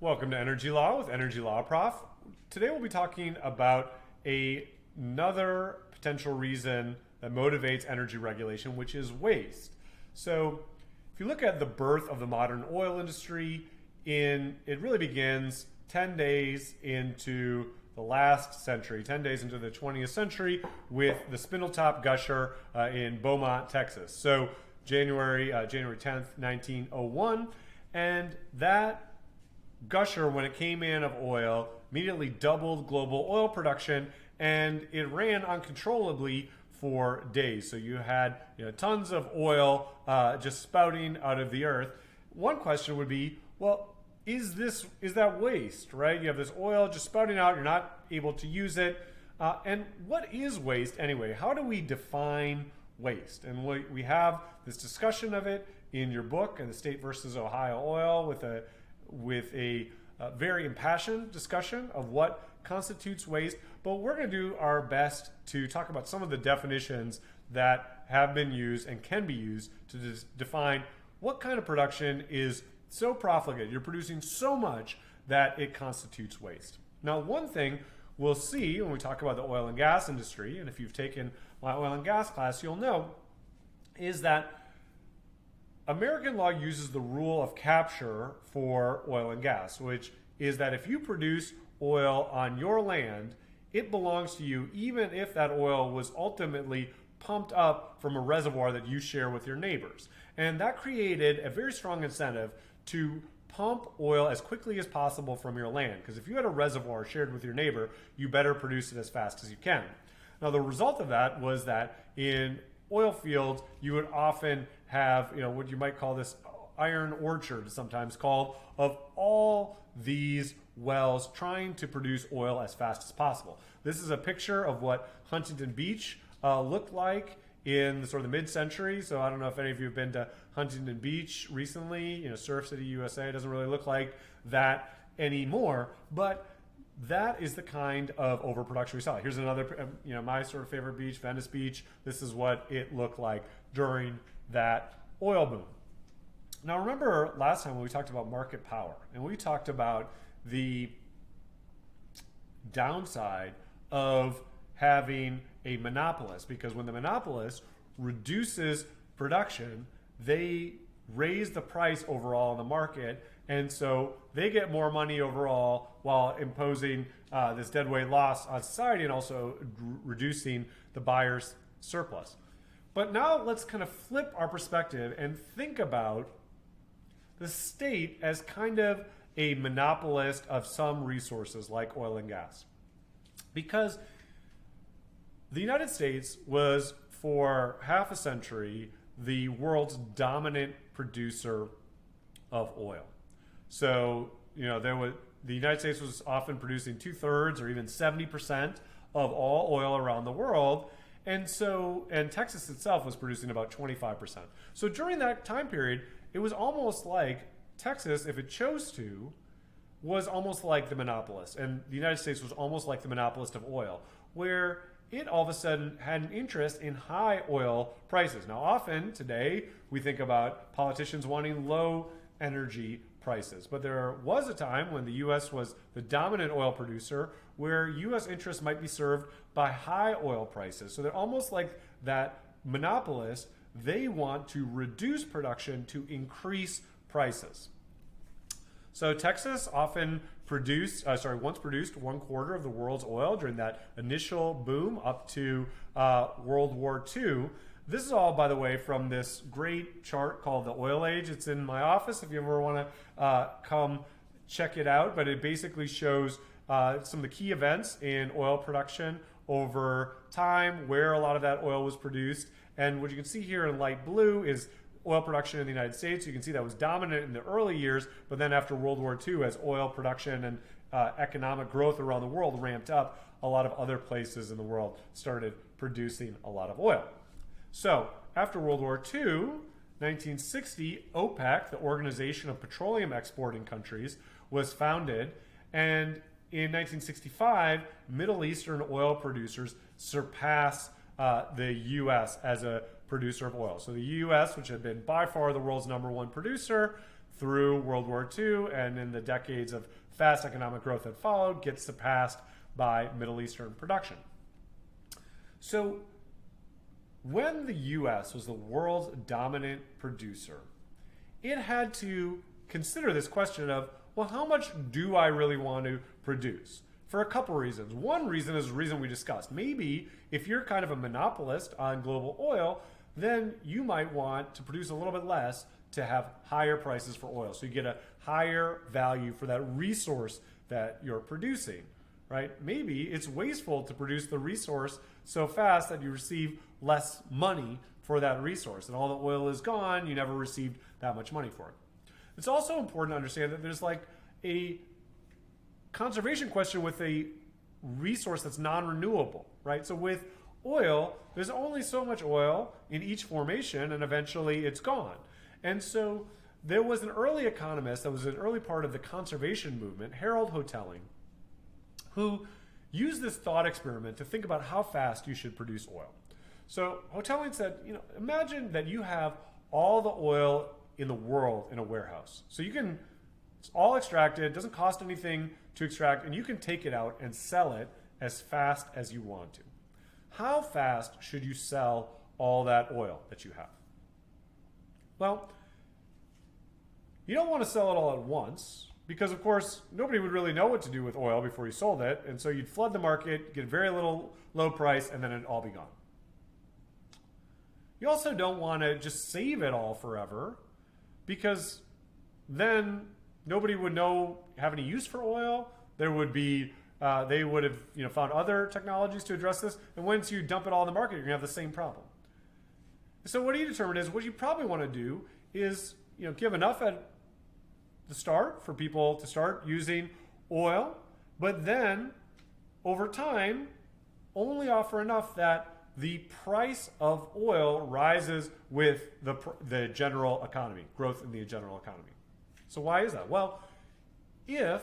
Welcome to Energy Law with Energy Law Prof. Today we'll be talking about another potential reason that motivates energy regulation, which is waste. So if you look at the birth of the modern oil industry, it really begins 10 days into the last century, 10 days into the 20th century with the Spindletop Gusher in Beaumont, Texas. So January 10th, 1901, and that gusher, when it came in of oil, immediately doubled global oil production, and it ran uncontrollably for days. So you had tons of oil just spouting out of the earth. One question would be, well, is that waste, right? You have this oil just spouting out, you're not able to use it. And what is waste anyway? How do we define waste? And we have this discussion of it in your book, The State versus Ohio Oil, with a very impassioned discussion of what constitutes waste. But we're going to do our best to talk about some of the definitions that have been used and can be used to define what kind of production is so profligate, you're producing so much that it constitutes waste. Now, one thing we'll see when we talk about the oil and gas industry, and if you've taken my oil and gas class, you'll know, is that American law uses the rule of capture for oil and gas, which is that if you produce oil on your land, it belongs to you even if that oil was ultimately pumped up from a reservoir that you share with your neighbors. And that created a very strong incentive to pump oil as quickly as possible from your land, because if you had a reservoir shared with your neighbor, you better produce it as fast as you can. Now, the result of that was that in oil fields, you would often have, what you might call this iron orchard, sometimes called, of all these wells trying to produce oil as fast as possible. This is a picture of what Huntington Beach looked like in the sort of the mid-century. So I don't know if any of you have been to Huntington Beach recently. Surf City, USA doesn't really look like that anymore, but that is the kind of overproduction we saw. Here's another, my sort of favorite beach, Venice Beach. This is what it looked like during that oil boom. Now, remember last time when we talked about market power, and we talked about the downside of having a monopolist, because when the monopolist reduces production, they raise the price overall in the market, and so they get more money overall while imposing this deadweight loss on society and also reducing the buyer's surplus. But now let's kind of flip our perspective and think about the state as kind of a monopolist of some resources like oil and gas. Because the United States was, for half a century, the world's dominant producer of oil. So, the United States was often producing 2/3 or even 70% of all oil around the world. And Texas itself was producing about 25%. So during that time period, it was almost like Texas, if it chose to, was almost like the monopolist. And the United States was almost like the monopolist of oil, where it all of a sudden had an interest in high oil prices. Now, often today, we think about politicians wanting low energy prices. But there was a time when the U.S. was the dominant oil producer where U.S. interests might be served by high oil prices. So they're almost like that monopolist. They want to reduce production to increase prices. So Texas often once produced 1/4 of the world's oil during that initial boom up to World War II. This is all, by the way, from this great chart called the Oil Age. It's in my office if you ever want to come check it out. But it basically shows some of the key events in oil production over time, where a lot of that oil was produced. And what you can see here in light blue is oil production in the United States. You can see that was dominant in the early years, but then after World War II, as oil production and economic growth around the world ramped up, a lot of other places in the world started producing a lot of oil. So after World War II, 1960, OPEC, the Organization of Petroleum Exporting Countries, was founded, and in 1965, Middle Eastern oil producers surpassed the U.S. as a producer of oil. So the U.S., which had been by far the world's #1 producer, through World War II and in the decades of fast economic growth that followed, gets surpassed by Middle Eastern production. So when the US was the world's dominant producer, it had to consider this question of, well, how much do I really want to produce? For a couple reasons. One reason is the reason we discussed. Maybe if you're kind of a monopolist on global oil, then you might want to produce a little bit less to have higher prices for oil. So you get a higher value for that resource that you're producing, right? Maybe it's wasteful to produce the resource so fast that you receive less money for that resource. And all the oil is gone, you never received that much money for it. It's also important to understand that there's like a conservation question with a resource that's non-renewable, right? So with oil, there's only so much oil in each formation and eventually it's gone. And so there was an early economist that was an early part of the conservation movement, Harold Hotelling, who used this thought experiment to think about how fast you should produce oil. So Hotelling said, imagine that you have all the oil in the world in a warehouse. So it's all extracted, it doesn't cost anything to extract, and you can take it out and sell it as fast as you want to. How fast should you sell all that oil that you have? Well, you don't want to sell it all at once because, of course, nobody would really know what to do with oil before you sold it, and so you'd flood the market, get very little low price, and then it'd all be gone. You also don't want to just save it all forever because then nobody would have any use for oil. There would be they would have found other technologies to address this, and once you dump it all in the market, you're gonna have the same problem. So what he determined is what you probably want to do is give enough at the start for people to start using oil, but then over time only offer enough that the price of oil rises with the general economy, growth in the general economy. So why is that? Well, if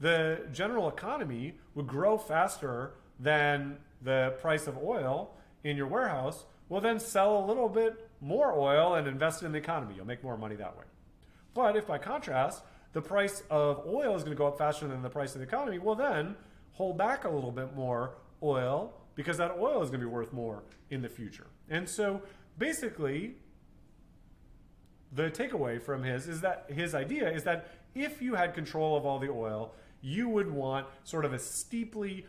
the general economy would grow faster than the price of oil in your warehouse, well then sell a little bit more oil and invest in the economy. You'll make more money that way. But if by contrast, the price of oil is going to go up faster than the price of the economy, well then hold back a little bit more oil because that oil is going to be worth more in the future. And so basically, the takeaway from his idea is that if you had control of all the oil, you would want sort of a smoothly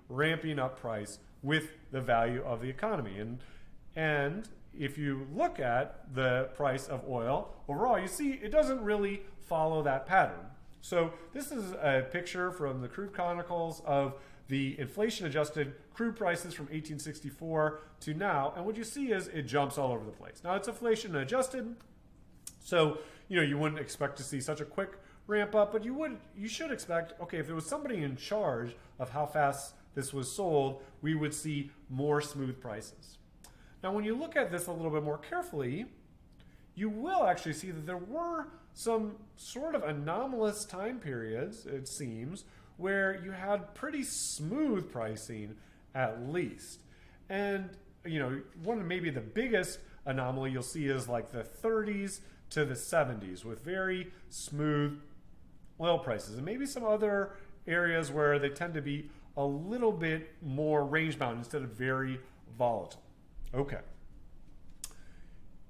ramping up price with the value of the economy. And if you look at the price of oil overall, you see it doesn't really follow that pattern. So this is a picture from the Crude Chronicles of the inflation-adjusted crude prices from 1864 to now, and what you see is it jumps all over the place. Now it's inflation-adjusted, so you wouldn't expect to see such a quick ramp up, but you should expect, okay, if there was somebody in charge of how fast this was sold, we would see more smooth prices. Now when you look at this a little bit more carefully, you will actually see that there were some sort of anomalous time periods, it seems, where you had pretty smooth pricing at least. And one of maybe the biggest anomaly you'll see is like the 30s to the 70s with very smooth oil prices, and maybe some other areas where they tend to be a little bit more range bound instead of very volatile. Okay.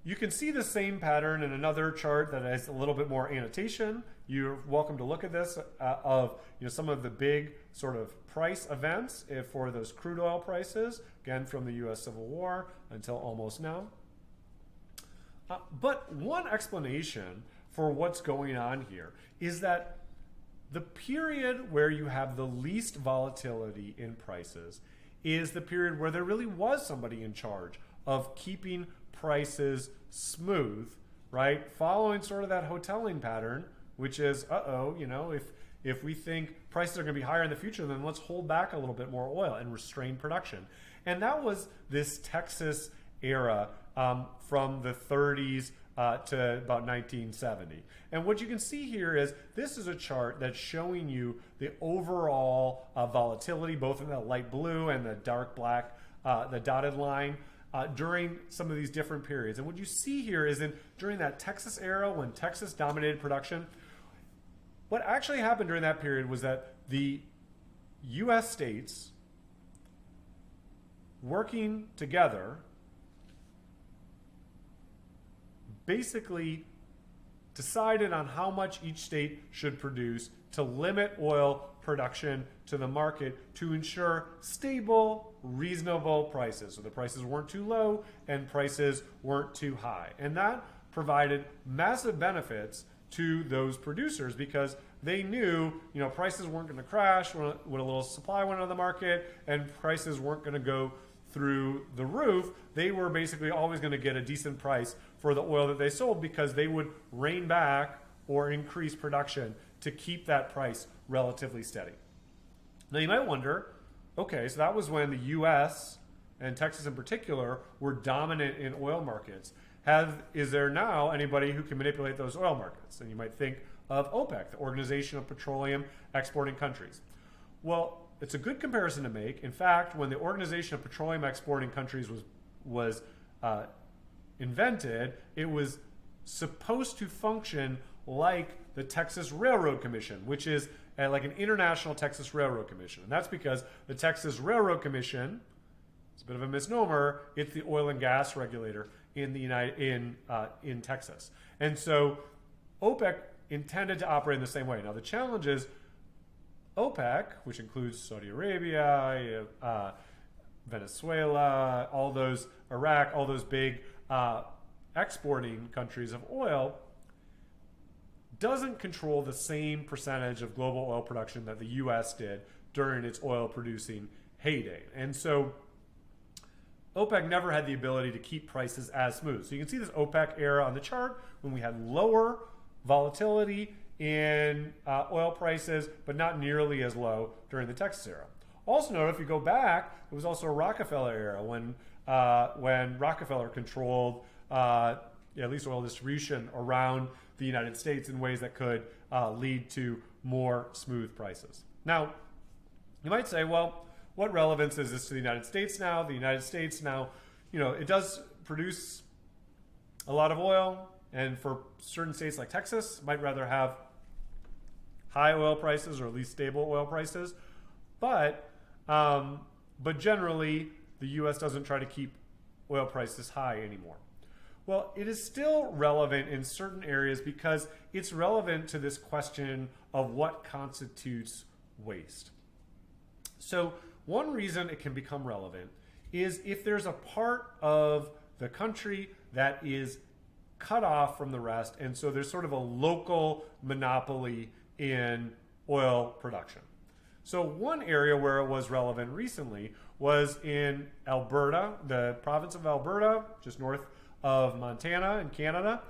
You can see the same pattern in another chart that has a little bit more annotation. You're welcome to look at this of some of the big sort of price events for those crude oil prices, again from the US Civil War until almost now. But one explanation for what's going on here is that the period where you have the least volatility in prices is the period where there really was somebody in charge of keeping prices smooth, right? Following sort of that Hotelling pattern, which is, if we think prices are going to be higher in the future, then let's hold back a little bit more oil and restrain production. And that was this Texas era from the 30s to about 1970. And what you can see here is this is a chart that's showing you the overall volatility, both in the light blue and the dark black, the dotted line, during some of these different periods. And what you see here is during that Texas era, when Texas dominated production, what actually happened during that period was that the U.S. states, working together, basically decided on how much each state should produce to limit oil production to the market to ensure stable, reasonable prices. So the prices weren't too low and prices weren't too high. And that provided massive benefits to those producers because they knew, prices weren't going to crash when a little supply went on the market and prices weren't going to go through the roof. They were basically always going to get a decent price for the oil that they sold because they would rein back or increase production to keep that price relatively steady. Now you might wonder, okay, so that was when the US and Texas in particular were dominant in oil markets. Is there now anybody who can manipulate those oil markets? And you might think of OPEC, the Organization of Petroleum Exporting Countries. Well, it's a good comparison to make. In fact, when the Organization of Petroleum Exporting Countries was invented, it was supposed to function like the Texas Railroad Commission, which is like an international Texas Railroad Commission. And that's because the Texas Railroad Commission, it's a bit of a misnomer, it's the oil and gas regulator in Texas. And so OPEC intended to operate in the same way. Now the challenge is OPEC, which includes Saudi Arabia, Venezuela, Iraq, all those big exporting countries of oil, doesn't control the same percentage of global oil production that the U.S. did during its oil producing heyday. And so OPEC never had the ability to keep prices as smooth. So you can see this OPEC era on the chart when we had lower volatility in oil prices, but not nearly as low during the Texas era. Also note, if you go back, it was also a Rockefeller era when Rockefeller controlled at least oil distribution around the United States in ways that could lead to more smooth prices. Now, you might say, well, what relevance is this to the United States now? The United States now, it does produce a lot of oil, and for certain states like Texas, might rather have high oil prices or at least stable oil prices. But generally, the U.S. doesn't try to keep oil prices high anymore. Well, it is still relevant in certain areas because it's relevant to this question of what constitutes waste. So one reason it can become relevant is if there's a part of the country that is cut off from the rest, and so there's sort of a local monopoly in oil production. So one area where it was relevant recently was in Alberta, the province of Alberta, just north of Montana in Canada,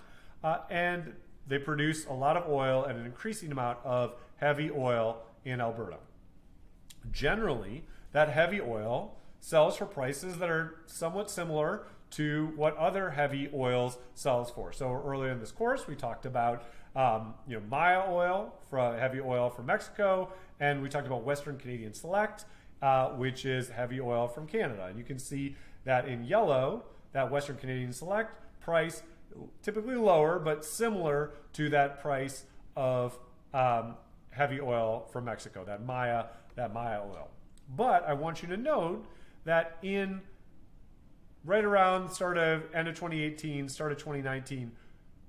and they produce a lot of oil and an increasing amount of heavy oil in Alberta. Generally, that heavy oil sells for prices that are somewhat similar to what other heavy oils sells for. So earlier in this course, we talked about Maya oil, heavy oil from Mexico, and we talked about Western Canadian Select, which is heavy oil from Canada. And you can see that in yellow, that Western Canadian Select price, typically lower, but similar to that price of heavy oil from Mexico, that Maya oil. But I want you to note that in right around end of 2018, start of 2019,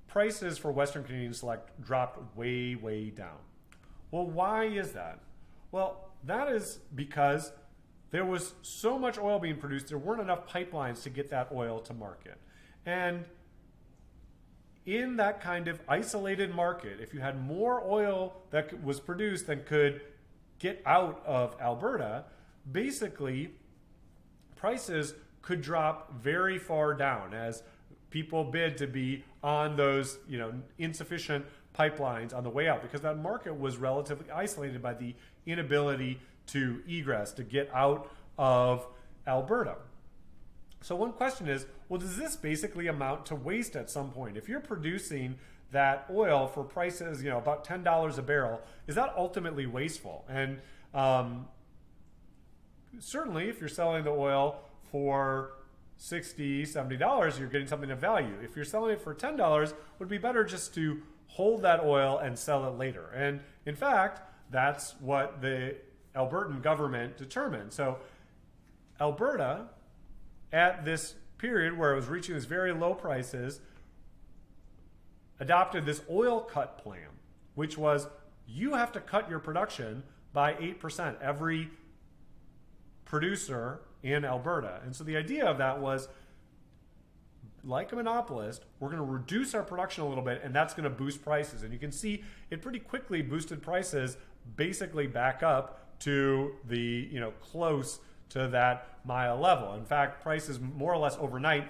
prices for Western Canadian Select dropped way, way down. Well, why is that? Well, that is because there was so much oil being produced, there weren't enough pipelines to get that oil to market. And in that kind of isolated market, if you had more oil that was produced than could get out of Alberta, basically prices could drop very far down as people bid to be on those insufficient pipelines on the way out, because that market was relatively isolated by the inability to egress, to get out of Alberta. So one question is, well, does this basically amount to waste at some point? If you're producing that oil for prices, about $10 a barrel, is that ultimately wasteful? And certainly if you're selling the oil for $60, $70, you're getting something of value. If you're selling it for $10, it would be better just to hold that oil and sell it later. And in fact, that's what the Albertan government determined. So Alberta, at this period where it was reaching these very low prices, adopted this oil cut plan, which was you have to cut your production by 8%, every producer in Alberta. And so the idea of that was, like a monopolist, we're going to reduce our production a little bit, and that's going to boost prices. And you can see it pretty quickly boosted prices basically back up to the, close to that mile level. In fact, prices more or less overnight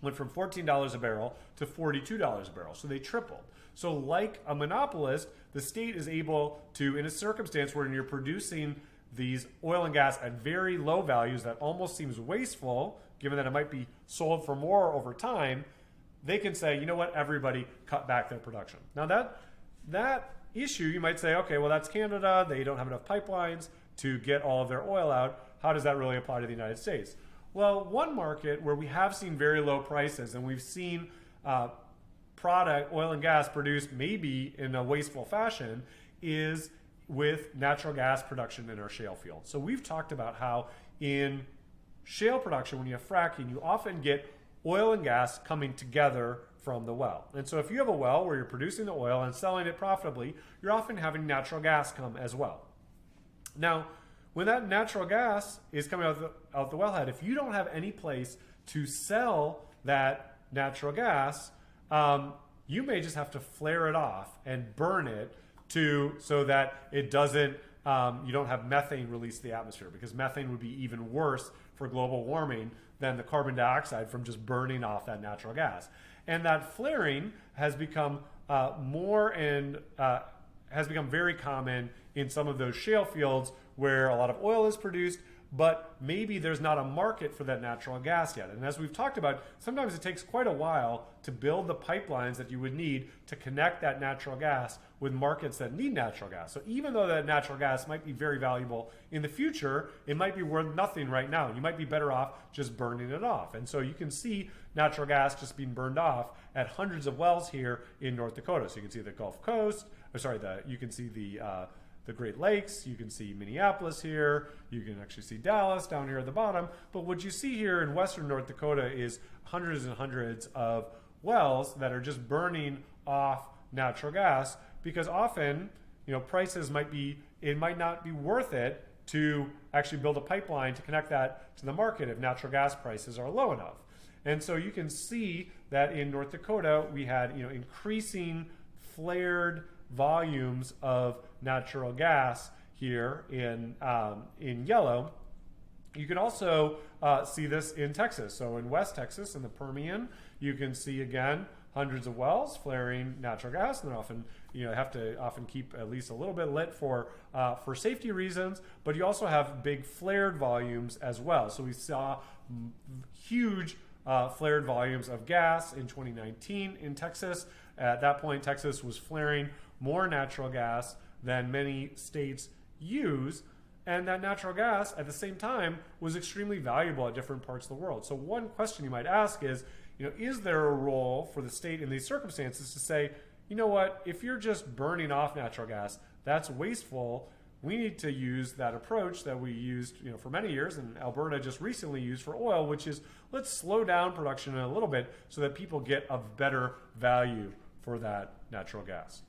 went from $14 a barrel to $42 a barrel. So they tripled. So like a monopolist, the state is able to, in a circumstance where you're producing these oil and gas at very low values that almost seems wasteful, given that it might be sold for more over time, they can say, you know what, everybody cut back their production. Now that issue, you might say, okay, well, that's Canada. They don't have enough pipelines to get all of their oil out. How does that really apply to the United States? Well, one market where we have seen very low prices and we've seen product, oil and gas produced maybe in a wasteful fashion is with natural gas production in our shale field. So we've talked about how in shale production, when you have fracking, you often get oil and gas coming together from the well. And so if you have a well where you're producing the oil and selling it profitably, you're often having natural gas come as well. Now, when that natural gas is coming out the wellhead, if you don't have any place to sell that natural gas, you may just have to flare it off and burn it so that it doesn't, you don't have methane released to the atmosphere, because methane would be even worse for global warming than the carbon dioxide from just burning off that natural gas. And that flaring has become has become very common in some of those shale fields where a lot of oil is produced, but maybe there's not a market for that natural gas yet. And as we've talked about, sometimes it takes quite a while to build the pipelines that you would need to connect that natural gas with markets that need natural gas. So even though that natural gas might be very valuable in the future, it might be worth nothing right now. You might be better off just burning it off. And so you can see natural gas just being burned off at hundreds of wells here in North Dakota. So you can see the Gulf Coast, you can see the Great Lakes, you can see Minneapolis here, you can actually see Dallas down here at the bottom. But what you see here in western North Dakota is hundreds and hundreds of wells that are just burning off natural gas, because often, prices it might not be worth it to actually build a pipeline to connect that to the market if natural gas prices are low enough. And so you can see that in North Dakota, we had, increasing flared volumes of natural gas here in yellow. You can also see this in Texas. So in West Texas, in the Permian, you can see again hundreds of wells flaring natural gas, and they're often have to often keep at least a little bit lit for safety reasons. But you also have big flared volumes as well. So we saw huge flared volumes of gas in 2019 in Texas. At that point, Texas was flaring more natural gas than many states use, and that natural gas at the same time was extremely valuable at different parts of the world. So one question you might ask is, is there a role for the state in these circumstances to say, you know what, if you're just burning off natural gas, that's wasteful. We need to use that approach that we used for many years, and Alberta just recently used for oil, which is let's slow down production a little bit so that people get a better value for that natural gas.